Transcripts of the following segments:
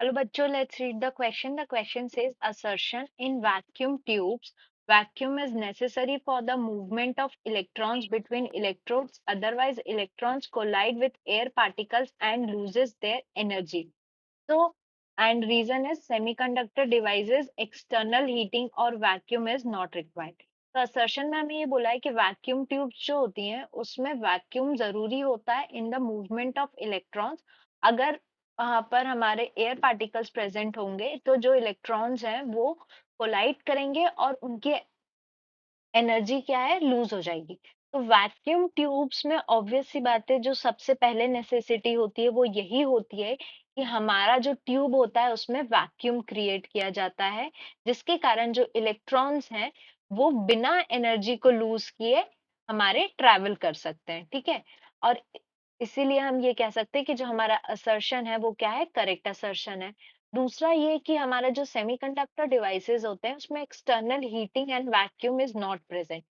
Hello, bachcho, let's read the question. The question says assertion in vacuum tubes. Vacuum is necessary for the movement of electrons between electrodes. Otherwise, electrons collide with air particles and loses their energy. So, and reason is semiconductor devices external heating और vacuum is not required. तो assertion में हमें ये बोला है कि vacuum tubes जो होती हैं उसमें vacuum जरूरी होता है in the movement of electrons. अगर वहां पर हमारे एयर पार्टिकल्स प्रेजेंट होंगे तो जो इलेक्ट्रॉन्स हैं वो कोलाइड करेंगे और उनकी एनर्जी क्या है लूज हो जाएगी। तो वैक्यूम ट्यूब्स में ऑब्वियस सी बात है जो सबसे पहले नेसेसिटी होती है वो यही होती है कि हमारा जो ट्यूब होता है उसमें वैक्यूम क्रिएट किया जाता है जिसके कारण जो इलेक्ट्रॉन्स हैं वो बिना एनर्जी को लूज किए हमारे ट्रैवल कर सकते हैं, ठीक है। और इसीलिए हम ये कह सकते हैं कि जो हमारा असर्शन है वो क्या है, करेक्ट असर्शन है। दूसरा ये कि हमारा जो सेमीकंडक्टर डिवाइसेस होते हैं उसमें external heating and vacuum is not present.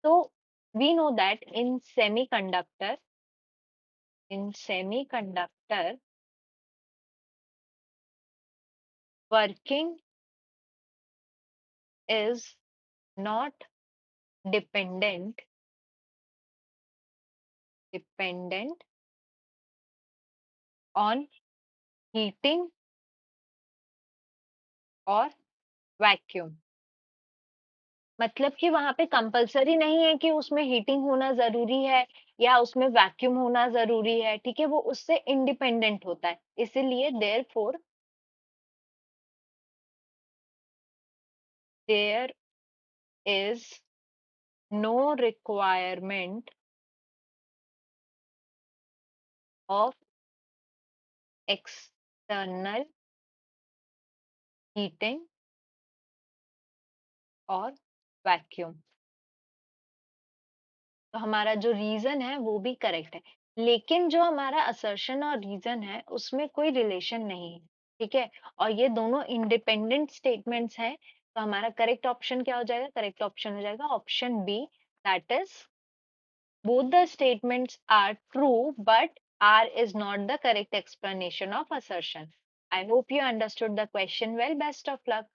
तो we know that in semiconductor working is not dependent on heating और वैक्यूम। मतलब कि वहां पे कंपलसरी नहीं है कि उसमें हीटिंग होना जरूरी है या उसमें वैक्यूम होना जरूरी है, ठीक है, वो उससे इंडिपेंडेंट होता है। इसीलिए there is no requirement of external heating और वैक्यूम। तो हमारा जो रीजन है वो भी करेक्ट है, लेकिन जो हमारा असर्शन और रीजन है उसमें कोई रिलेशन नहीं है, ठीक है। और ये दोनों इंडिपेंडेंट स्टेटमेंट्स हैं। तो हमारा करेक्ट ऑप्शन क्या हो जाएगा, करेक्ट ऑप्शन हो जाएगा option B, that is both the statements are true but R is not the correct explanation of assertion. I hope you understood the question well. Best of luck.